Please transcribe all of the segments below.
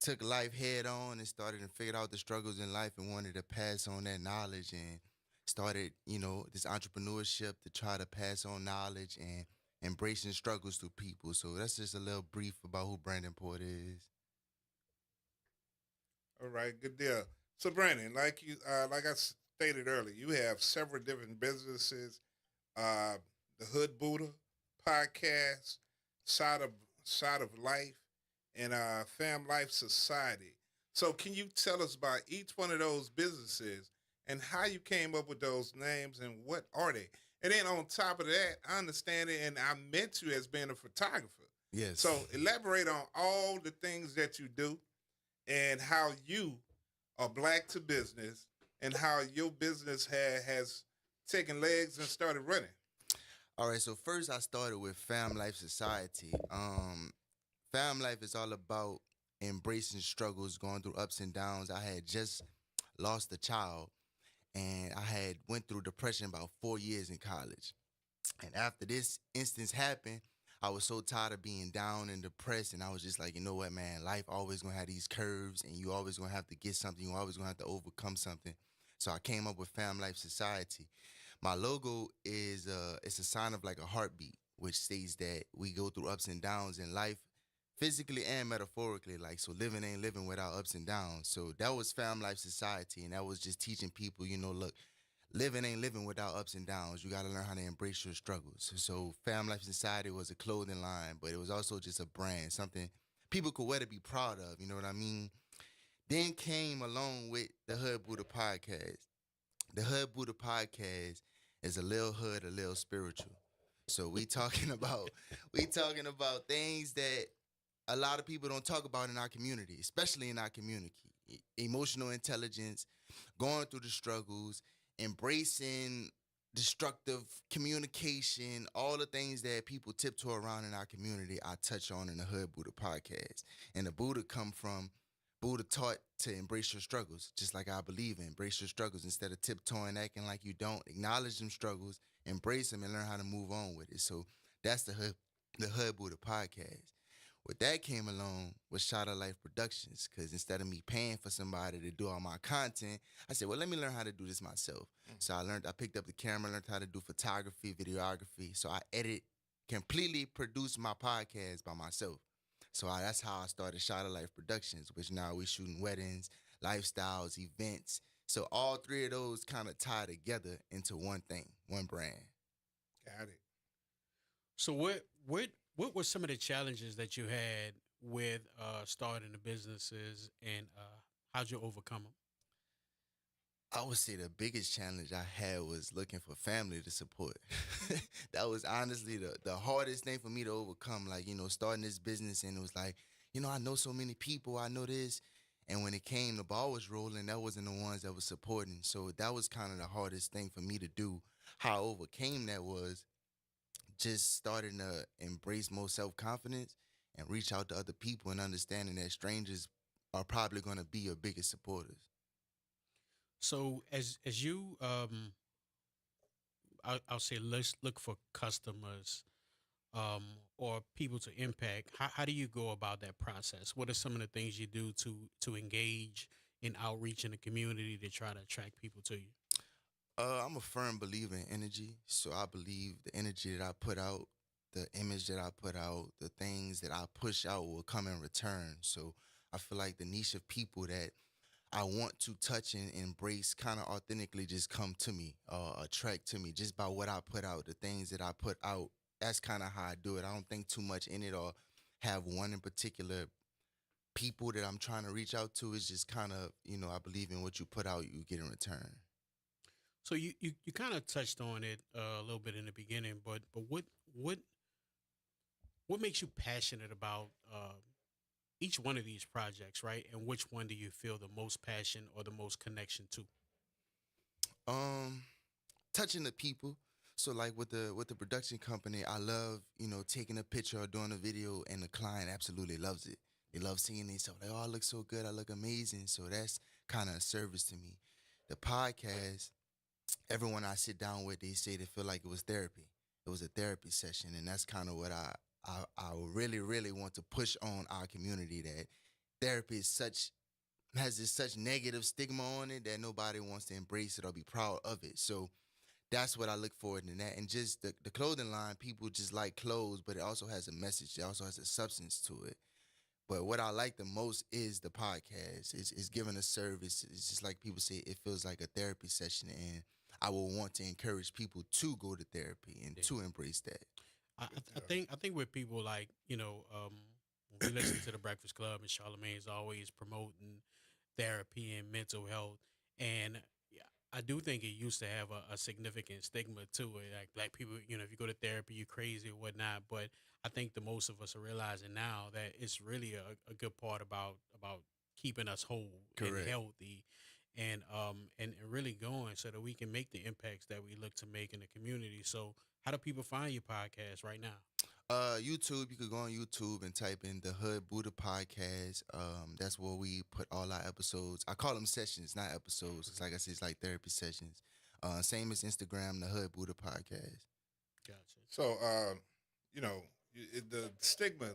took life head on and started and figured out the struggles in life and wanted to pass on that knowledge and started, this entrepreneurship to try to pass on knowledge and embracing struggles to people. So that's just a little brief about who Brandon Porter is. All right, good deal. So, Brandon, like I stated earlier, you have several different businesses. Uh, the Hood Buddha podcast, side of side of life, and Fam Life Society. So, can you tell us about each one of those businesses and how you came up with those names and what are they? And then on top of that, I understand it, and I met you as being a photographer. Yes. So, elaborate on all the things that you do and how you are black to business and how your business has taken legs and started running. All right, so first I started with Fam Life Society. Fam Life is all about embracing struggles, going through ups and downs. I had just lost a child and I had went through depression about 4 years in college. And after this instance happened, I was so tired of being down and depressed, and I was just like, you know what, man, life always gonna have these curves, and you always gonna have to get something. You always gonna have to overcome something. So I came up with Fam Life Society. My logo is it's a sign of like a heartbeat, which states that we go through ups and downs in life, physically and metaphorically. Like so, living ain't living without ups and downs. So that was Fam Life Society, and that was just teaching people, look, living ain't living without ups and downs. You got to learn how to embrace your struggles. So Fam Life Society was a clothing line, but it was also just a brand, something people could wear to be proud of. You know what I mean? Then came along with the Hood Buddha podcast. The Hood Buddha podcast is a little hood, a little spiritual. So we talking about things that a lot of people don't talk about in our community, especially in our community. Emotional intelligence, going through the struggles, embracing destructive communication, all the things that people tiptoe around in our community, I touch on in the Hood Buddha podcast. And the Buddha come from Buddha taught to embrace your struggles, just like I believe in. Embrace your struggles instead of tiptoeing, acting like you don't. Acknowledge them struggles, embrace them, and learn how to move on with it. So that's the Hood Buddha podcast. What that came along was Shot of Life Productions, because instead of me paying for somebody to do all my content, I said, well, let me learn how to do this myself. So I picked up the camera, learned how to do photography, videography. So I completely produced my podcast by myself. So that's how I started Shot of Life Productions, which now we shooting weddings, lifestyles, events. So all three of those kind of tie together into one thing, one brand. Got it. So what were some of the challenges that you had with starting the businesses, and how'd you overcome them? I would say the biggest challenge I had was looking for family to support. That was honestly the hardest thing for me to overcome. Like, starting this business and it was like, I know so many people, I know this. And when it came, the ball was rolling, that wasn't the ones that was supporting. So that was kind of the hardest thing for me to do. How I overcame that was just starting to embrace more self confidence and reach out to other people and understanding that strangers are probably going to be your biggest supporters. So as you I'll say let's look for customers or people to impact. How do you go about that process? What are some of the things you do to engage in outreach in the community to try to attract people to you? I'm a firm believer in energy, so I believe the energy that I put out, the image that I put out, the things that I push out will come in return. So I feel like the niche of people that I want to touch and embrace kind of authentically just come to me, attract to me just by what I put out, the things that I put out. That's kind of how I do it. I don't think too much in it or have one in particular people that I'm trying to reach out to. It's just kind of, I believe in what you put out, you get in return. So you kind of touched on it a little bit in the beginning, but what makes you passionate about each one of these projects, right? And which one do you feel the most passion or the most connection to? Um, Touching the people. So like with the production company, I love, taking a picture or doing a video and the client absolutely loves it. They love seeing themselves like, oh, I look so good, I look amazing. So that's kind of a service to me. The podcast, everyone I sit down with, they say they feel like it was therapy. It was a therapy session, and that's kind of what I really, really want to push on our community that therapy is has this such negative stigma on it that nobody wants to embrace it or be proud of it. So that's what I look for in that. And just the clothing line, people just like clothes, but it also has a message. It also has a substance to it. But what I like the most is the podcast. It's giving a service. It's just like people say, it feels like a therapy session. And I will want to encourage people to go to therapy and Yeah. to embrace that. I think with people like when we listen to the Breakfast Club and Charlemagne's always promoting therapy and mental health, and yeah, I do think it used to have a significant stigma to it. Like black people, if you go to therapy, you're crazy or whatnot. But I think the most of us are realizing now that it's really a good part about keeping us whole and Correct. healthy. And really going so that we can make the impacts that we look to make in the community. So how do people find your podcast right now? YouTube, you could go on YouTube and type in the Hood Buddha Podcast. That's where we put all our episodes. I call them sessions, not episodes. It's like I said, it's like therapy sessions. Same as Instagram, the Hood Buddha Podcast. Gotcha. So, the stigma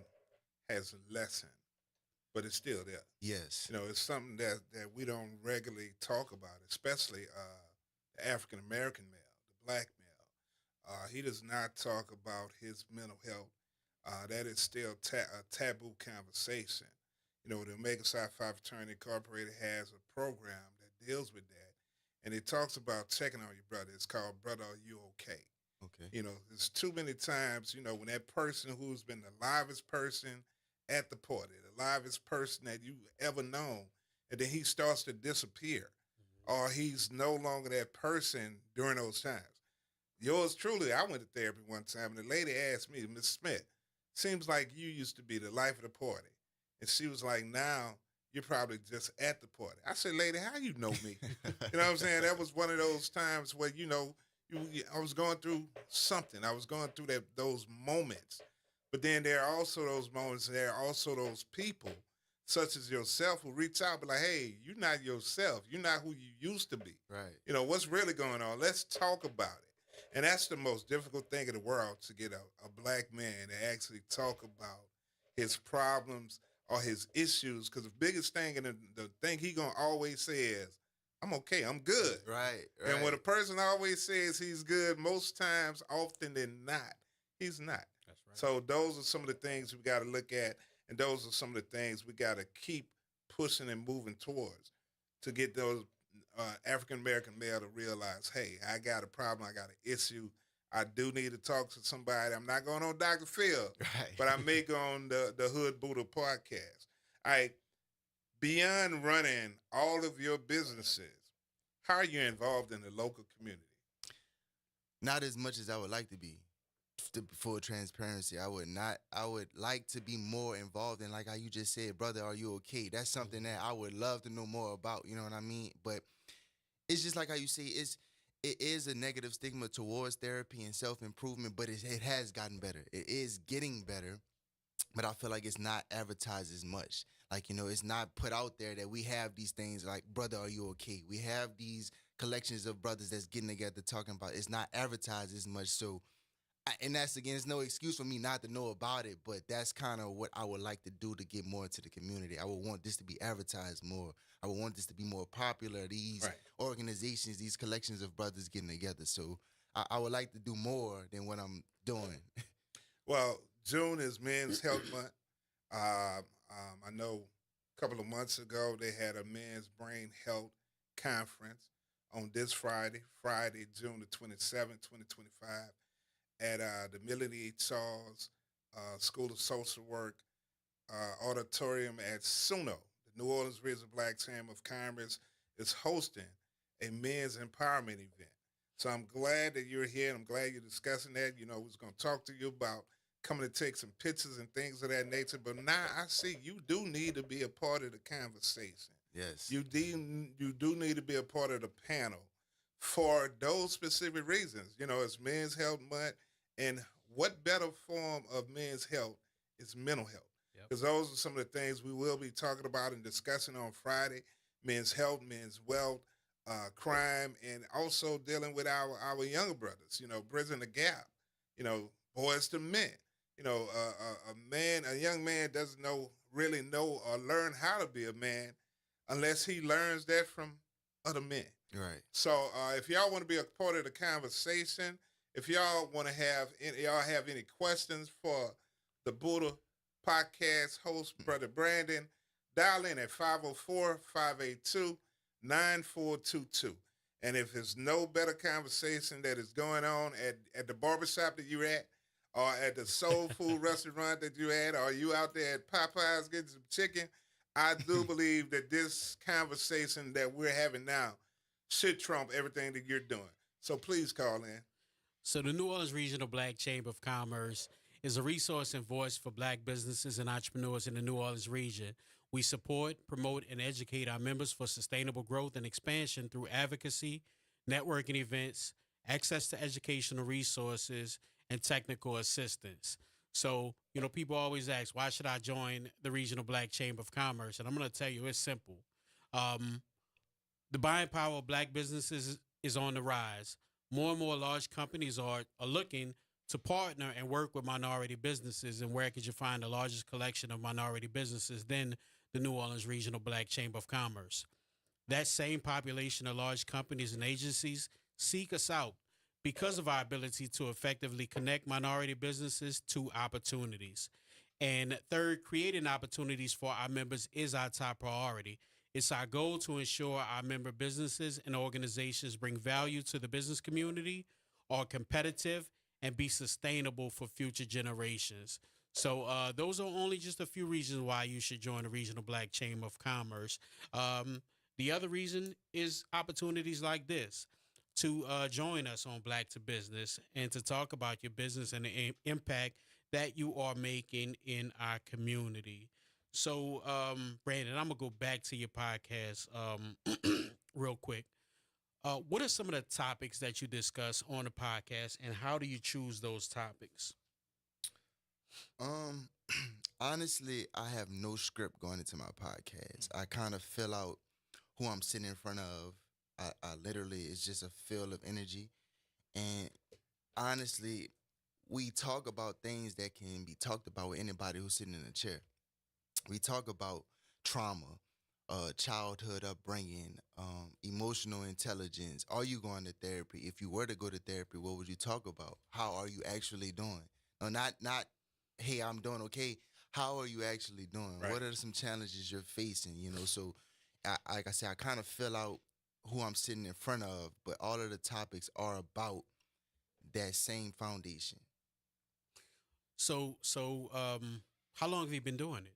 has lessened, but it's still there. Yes. It's something that we don't regularly talk about, especially the African American male, the black male. He does not talk about his mental health. That is still a taboo conversation. The Omega Psi Phi Fraternity Incorporated has a program that deals with that, and it talks about checking on your brother. It's called Brother, Are You Okay? Okay. There's too many times, when that person who's been the livest person at the party, the livest person that you ever known, and then he starts to disappear, or he's no longer that person during those times. Yours truly, I went to therapy one time, and the lady asked me, Miss Smith, seems like you used to be the life of the party. And she was like, now you're probably just at the party. I said, lady, how you know me? You know what I'm saying? That was one of those times where, I was going through something. I was going through those moments. But then there are also those moments, and there are also those people, such as yourself, who reach out and be like, hey, you're not yourself. You're not who you used to be. Right. What's really going on? Let's talk about it. And that's the most difficult thing in the world, to get a black man to actually talk about his problems or his issues. Because the biggest thing, and the thing he going to always say is, I'm okay, I'm good. Right. And when a person always says he's good, most times, often than not, he's not. That's right. So those are some of the things we got to look at, and those are some of the things we got to keep pushing and moving towards to get those African American male to realize, hey, I got a problem, I got an issue. I do need to talk to somebody. I'm not going on Dr. Phil, Right. but I may go on the Hood Buddha podcast. All right. Beyond running all of your businesses, how are you involved in the local community? Not as much as I would like to be. To full transparency, I would not. I would like to be more involved in, like how you just said, brother, are you okay? That's something that I would love to know more about. You know what I mean? But it's just like how you say, it is a negative stigma towards therapy and self-improvement, but it has gotten better. It is getting better, but I feel like it's not advertised as much. Like, it's not put out there that we have these things like, brother, are you okay? We have these collections of brothers that's getting together talking about it. It's not advertised as much. So, and that's, again, it's no excuse for me not to know about it, but that's kind of what I would like to do to get more into the community. I would want this to be advertised more. I would want this to be more popular, these Right. organizations, these collections of brothers getting together. So I would like to do more than what I'm doing. Well, June is Men's Health Month. I know a couple of months ago they had a men's brain health conference on this Friday, June the 27th, 2025, at the Melody E. Charles School of Social Work auditorium at SUNO. The New Orleans Region Black Chamber of Commerce is hosting a men's empowerment event. So I'm glad that you're here, and I'm glad you're discussing that. We was going to talk to you about coming to take some pictures and things of that nature. But now I see you do need to be a part of the conversation. Yes. You do need to be a part of the panel for those specific reasons. It's Men's Health Month, and what better form of men's health is mental health? Yep. Because those are some of the things we will be talking about and discussing on Friday: men's health, men's wealth, crime, and also dealing with our younger brothers. Bridging the gap. Boys to men. A young man doesn't know really know or learn how to be a man unless he learns that from other men. Right. So if y'all want to be a part of the conversation, if y'all want to y'all have any questions for the Buddha podcast host, Brother Brandon, dial in at 504-582-9422. And if there's no better conversation that is going on at the barbershop that you're at, or at the soul food restaurant that you at, or you out there at Popeyes getting some chicken, I do believe that this conversation that we're having now should trump everything that you're doing. So please call in. So the New Orleans Regional Black Chamber of Commerce is a resource and voice for black businesses and entrepreneurs in the New Orleans region. We support, promote, and educate our members for sustainable growth and expansion through advocacy, networking events, access to educational resources, and technical assistance. So, people always ask, why should I join the Regional Black Chamber of Commerce? And I'm going to tell you, it's simple. The buying power of black businesses is on the rise. More and more large companies are looking to partner and work with minority businesses. And where could you find the largest collection of minority businesses than the New Orleans Regional Black Chamber of Commerce? That same population of large companies and agencies seek us out because of our ability to effectively connect minority businesses to opportunities. And third, creating opportunities for our members is our top priority. It's our goal to ensure our member businesses and organizations bring value to the business community, are competitive, and be sustainable for future generations. So those are only just a few reasons why you should join the Regional Black Chamber of Commerce. The other reason is opportunities like this to join us on Black to Business and to talk about your business and the impact that you are making in our community. So, Brandon, I'm going to go back to your podcast real quick. What are some of the topics that you discuss on the podcast, and how do you choose those topics? Honestly, I have no script going into my podcast. I kind of fill out who I'm sitting in front of. I literally, it's just a feel of energy. And honestly, we talk about things that can be talked about with anybody who's sitting in a chair. We talk about trauma, childhood upbringing, emotional intelligence. Are you going to therapy? If you were to go to therapy, what would you talk about? How are you actually doing? No, not hey, I'm doing okay. How are you actually doing? Right. What are some challenges you're facing? So like I said, I kind of fill out who I'm sitting in front of, but all of the topics are about that same foundation. So, how long have you been doing it?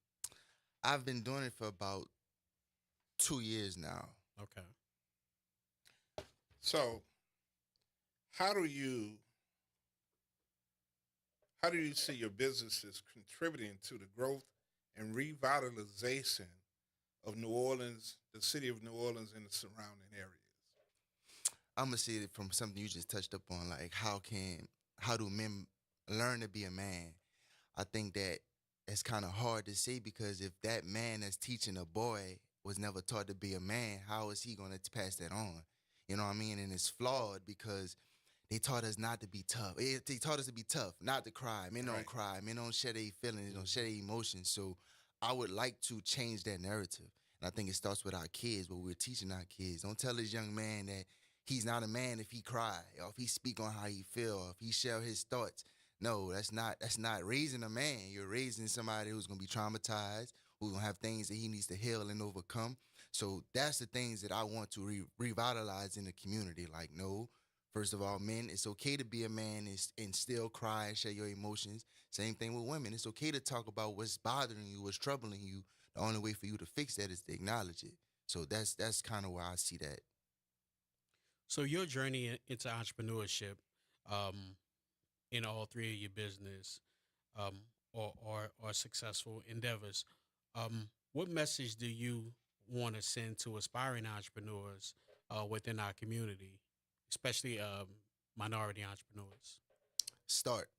I've been doing it for about 2 years now. Okay. So how do you see your businesses contributing to the growth and revitalization of New Orleans, the city of New Orleans, and the surrounding areas? I'm gonna see it from something you just touched upon, like how do men learn to be a man? I think that it's kind of hard to say, because if that man that's teaching a boy was never taught to be a man, how is he gonna pass that on? You know what I mean? And it's flawed because they taught us not to be tough. They taught us to be tough, not to cry. Men don't Right. cry. Men don't share their feelings. They don't share their emotions. So I would like to change that narrative. And I think it starts with our kids, what we're teaching our kids. Don't tell this young man that he's not a man if he cry, or if he speak on how he feel, or if he share his thoughts. No, that's not raising a man. You're raising somebody who's gonna be traumatized, who's gonna have things that he needs to heal and overcome. So that's the things that I want to revitalize in the community. Like, no, first of all, men, it's okay to be a man and still cry and share your emotions. Same thing with women. It's okay to talk about what's bothering you, what's troubling you. The only way for you to fix that is to acknowledge it. So that's kind of where I see that. So your journey into entrepreneurship, um, in all three of your business, or successful endeavors, what message do you want to send to aspiring entrepreneurs within our community, especially minority entrepreneurs? Start.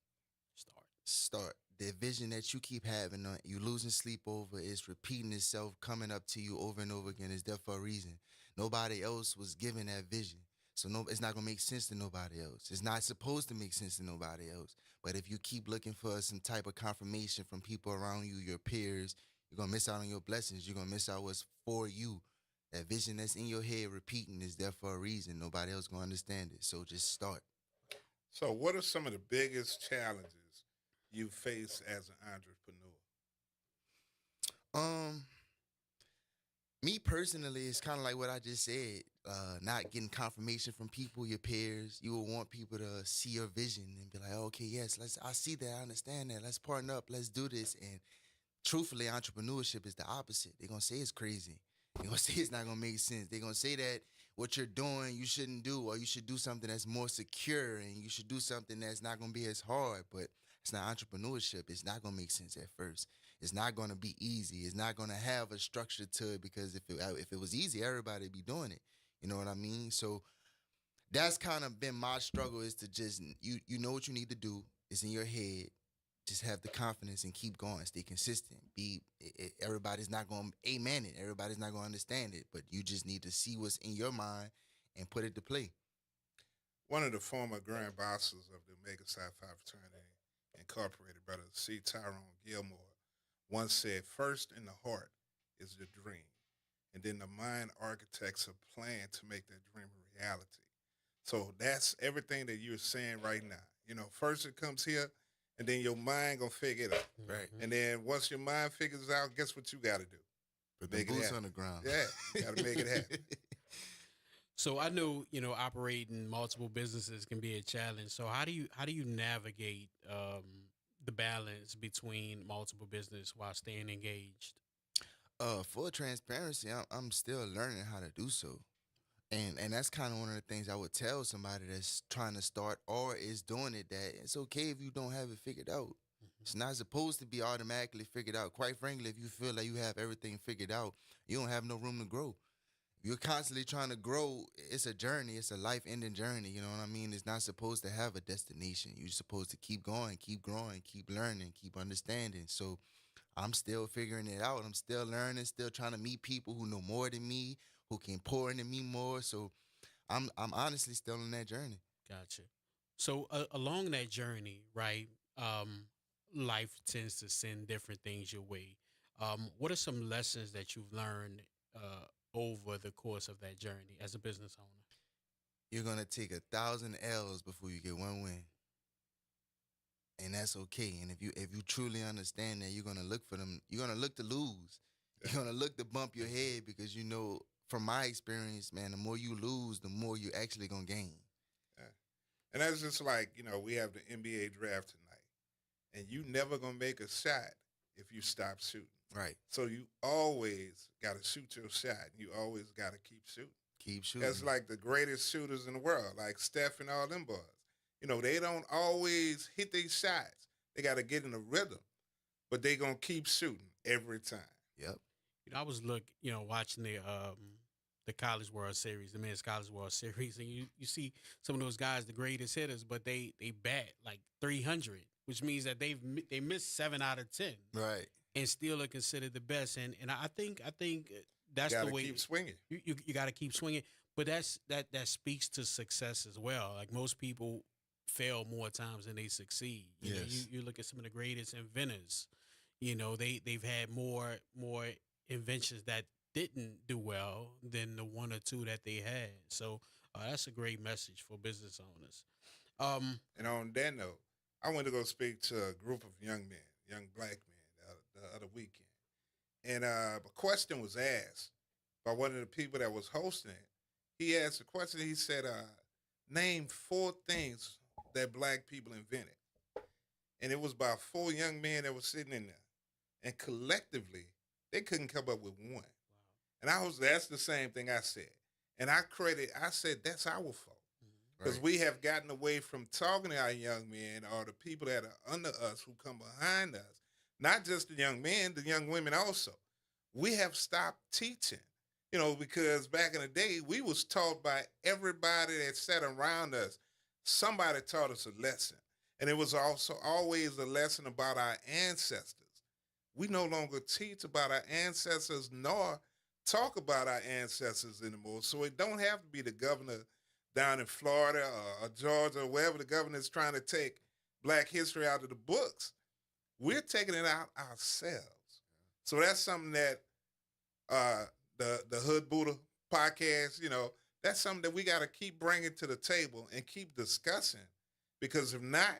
Start. Start. The vision that you keep having, you losing sleep over, is repeating itself, coming up to you over and over again. Is there for a reason. Nobody else was given that vision. So no, it's not going to make sense to nobody else. It's not supposed to make sense to nobody else. But if you keep looking for some type of confirmation from people around you, your peers, You're gonna miss out on your blessings. You're gonna miss out what's for you. That vision that's in your head repeating is there for a reason. Nobody else gonna understand it. So just start. So, what are some of the biggest challenges you face as an entrepreneur? Um, Me personally, it's kind of like what I just said. Not getting confirmation from people, your peers. You will want people to see your vision and be like, okay, yes, let's. I see that. I understand that. Let's partner up. Let's do this. And truthfully, entrepreneurship is the opposite. They're gonna say it's crazy. They're gonna say it's not gonna make sense. They're gonna say that what you're doing you shouldn't do, or you should do something that's more secure, and you should do something that's not gonna be as hard. But it's not entrepreneurship. It's not gonna make sense at first. It's not gonna be easy. It's not gonna have a structure to it because if it was easy, everybody'd be doing it. You know what I mean? So that's kind of been my struggle is to just you know what you need to do. It's in your head. Just have the confidence and keep going. Stay consistent. Everybody's not going to amen it. Everybody's not going to understand it. But you just need to see what's in your mind and put it to play. One of the former grand bosses of the Omega Psi Phi Fraternity Incorporated, Brother C. Tyrone Gilmore, once said, "First in the heart is the dream, and then the mind architects a plan to make that dream a reality." So that's everything that you're saying right now. You know, first it comes here, and then your mind gonna figure it out. Right. And then once your mind figures it out, guess what you got to do? Put the Make it boots happen. on the ground. Yeah, you got to make it happen. So I know, operating multiple businesses can be a challenge. So how do you navigate the balance between multiple business while staying engaged? For transparency, I'm still learning how to do so. And that's kind of one of the things I would tell somebody that's trying to start or is doing it, that it's okay if you don't have it figured out. It's not supposed to be automatically figured out. Quite frankly, if you feel like you have everything figured out, you don't have no room to grow. If you're constantly trying to grow, it's a journey. It's a life-ending journey. You know what I mean? It's not supposed to have a destination. You're supposed to keep going, keep growing, keep learning, keep understanding. So I'm still figuring it out. I'm still learning, still trying to meet people who know more than me, who can pour into me more. So I'm honestly still on that journey. Gotcha. So along that journey, right? Life tends to send different things your way. What are some lessons that you've learned over the course of that journey as a business owner? You're gonna take 1,000 L's before you get one win. And that's okay. And if you truly understand that, you're gonna look for them. You're gonna look to lose. You're gonna look to bump your head because you know, from my experience, man, the more you lose, the more you actually gonna gain. Yeah. And that's just like, we have the NBA draft tonight, and you never going to make a shot if you stop shooting. Right. So you always got to shoot your shot. You always got to keep shooting. Keep shooting. That's like the greatest shooters in the world, like Steph and all them boys. They don't always hit their shots. They got to get in a rhythm, but they going to keep shooting every time. Yep. I was watching the College World Series, the Men's College World Series, and you see some of those guys, the greatest hitters, but they bat like 300, which means that they missed 7 out of 10, Right. and still are considered the best. And I think that's You got the to way keep swinging. you got to keep swinging. But that speaks to success as well. Like most people fail more times than they succeed. You know, Yes. you look at some of the greatest inventors. They've had more inventions that didn't do well than the one or two that they had. So that's a great message for business owners. And on that note, I went to go speak to a group of young men, young black men, the other weekend. And a question was asked by one of the people that was hosting it. He asked a question. He said, name 4 things that black people invented. And it was about 4 young men that were sitting in there. And collectively, they couldn't come up with one. And that's the same thing I said. And I said, that's our fault. Because we have gotten away from talking to our young men or the people that are under us who come behind us. Not just the young men, the young women also. We have stopped teaching, because back in the day, we was taught by everybody that sat around us. Somebody taught us a lesson. And it was also always a lesson about our ancestors. We no longer teach about our ancestors nor talk about our ancestors anymore. So it don't have to be the governor down in Florida or Georgia or wherever the governor is trying to take black history out of the books. We're taking it out ourselves. So that's something that the Hood Buddha podcast, that's something that we got to keep bringing to the table and keep discussing, because if not,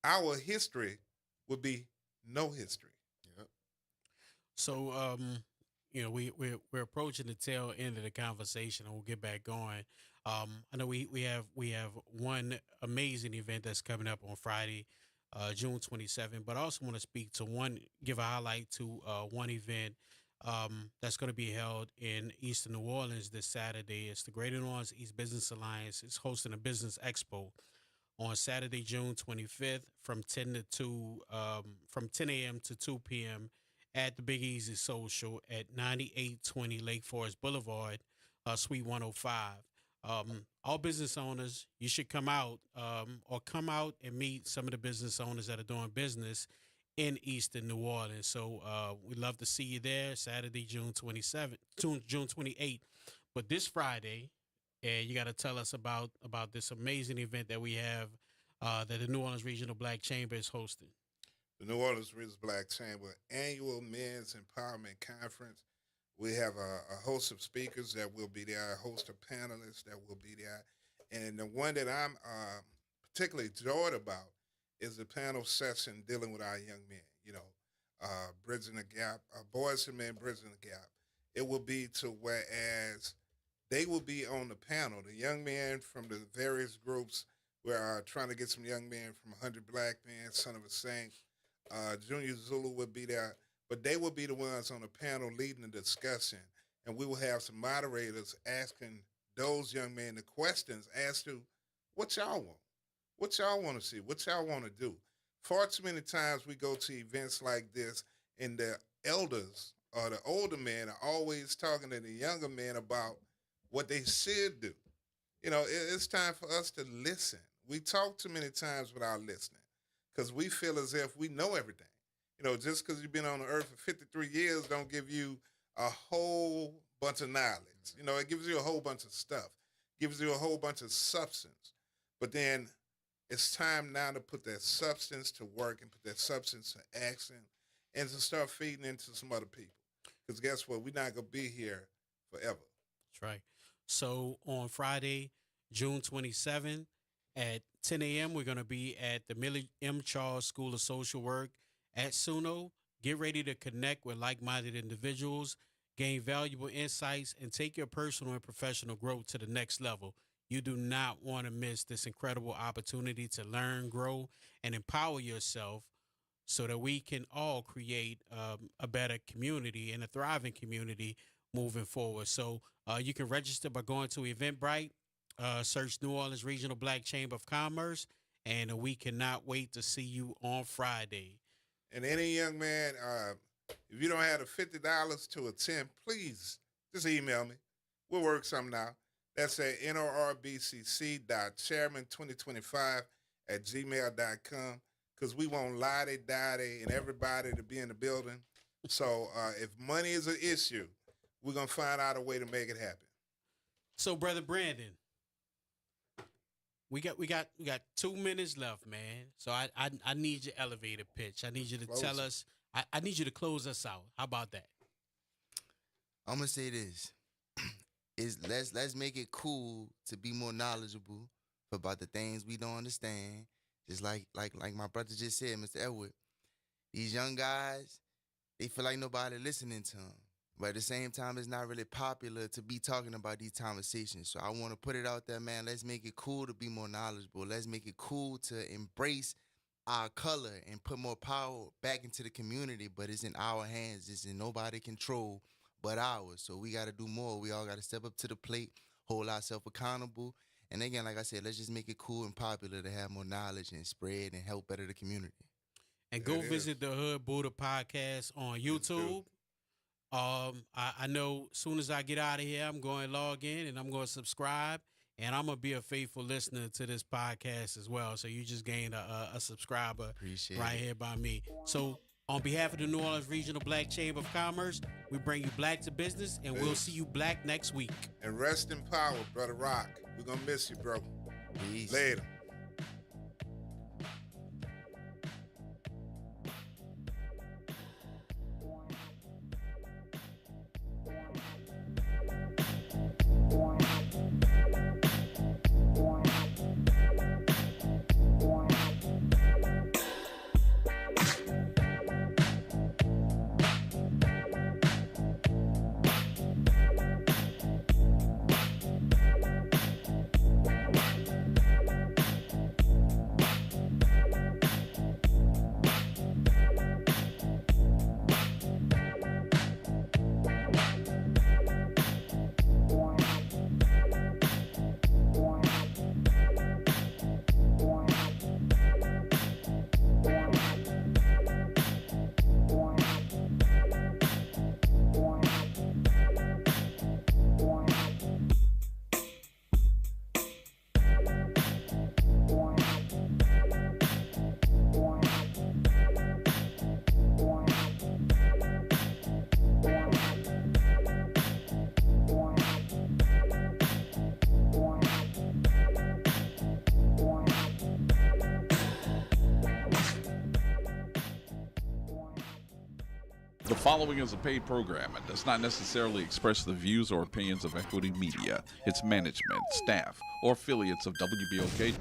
our history would be no history. Yep. So, we're approaching the tail end of the conversation, and we'll get back going. I know we have one amazing event that's coming up on Friday, June 27th. But I also want to give a highlight to one event that's going to be held in Eastern New Orleans this Saturday. It's the Greater New Orleans East Business Alliance. It's hosting a business expo on Saturday, June 25th, from 10 a.m. to 2 p.m. at the Big Easy Social at 9820 Lake Forest Boulevard, Suite 105. All business owners, you should come out and meet some of the business owners that are doing business in Eastern New Orleans. So we'd love to see you there Saturday, June 28th. But this Friday, and you got to tell us about this amazing event that we have that the New Orleans Regional Black Chamber is hosting. The New Orleans Regional Black Chamber Annual Men's Empowerment Conference. We have a host of speakers that will be there, a host of panelists that will be there. And the one that I'm particularly joyed about is the panel session dealing with our young men, bridging the gap, boys and men bridging the gap. It will be to whereas they will be on the panel, the young men from the various groups. We're trying to get some young men from 100 Black Men, Son of a Saint, Junior Zulu will be there, but they will be the ones on the panel leading the discussion, and we will have some moderators asking those young men the questions as to what y'all want to see, what y'all want to do. Far too many times we go to events like this, and the elders or the older men are always talking to the younger men about what they should do. It's time for us to listen. We talk too many times without listening because we feel as if we know everything. Just because you've been on the earth for 53 years don't give you a whole bunch of knowledge. It gives you a whole bunch of stuff, gives you a whole bunch of substance. But then it's time now to put that substance to work and put that substance to action and to start feeding into some other people. Because guess what? We're not going to be here forever. That's right. So on Friday, June 27th at 10 a.m., we're going to be at the Millie M. Charles School of Social Work at SUNO. Get ready to connect with like-minded individuals, gain valuable insights, and take your personal and professional growth to the next level. You do not want to miss this incredible opportunity to learn, grow, and empower yourself so that we can all create a better community and a thriving community moving forward. So you can register by going to Eventbrite, search New Orleans Regional Black Chamber of Commerce, and we cannot wait to see you on Friday. And any young man, if you don't have the $50 to attend, please just email me. We'll work something out. That's at norbcc.chairman2025@gmail.com, because we want Lottie, Dottie, and everybody to be in the building. So if money is an issue, we're going to find out a way to make it happen. So, Brother Brandon, we got 2 minutes left, man. So I need your elevator pitch. I need you to tell us. I need you to close us out. How about that? I'm gonna say this: let's make it cool to be more knowledgeable about the things we don't understand. Just like my brother just said, Mr. Edward. These young guys, they feel like nobody listening to them. But at the same time, it's not really popular to be talking about these conversations. So I want to put it out there, man. Let's make it cool to be more knowledgeable. Let's make it cool to embrace our color and put more power back into the community. But it's in our hands. It's in nobody's control but ours. So we got to do more. We all got to step up to the plate, hold ourselves accountable. And again, like I said, let's just make it cool and popular to have more knowledge and spread and help better the community. And go visit the Hood Buddha podcast on YouTube. I know as soon as I get out of here, I'm going to log in and I'm going to subscribe, and I'm going to be a faithful listener to this podcast as well. So you just gained a subscriber here by me. So on behalf of the New Orleans Regional Black Chamber of Commerce, we bring you Black to Business, and we'll see you Black next week. And rest in power, Brother Rock. We're going to miss you, bro. Peace. Later. The following is a paid program and does not necessarily express the views or opinions of Equity Media, its management, staff, or affiliates of WBOK.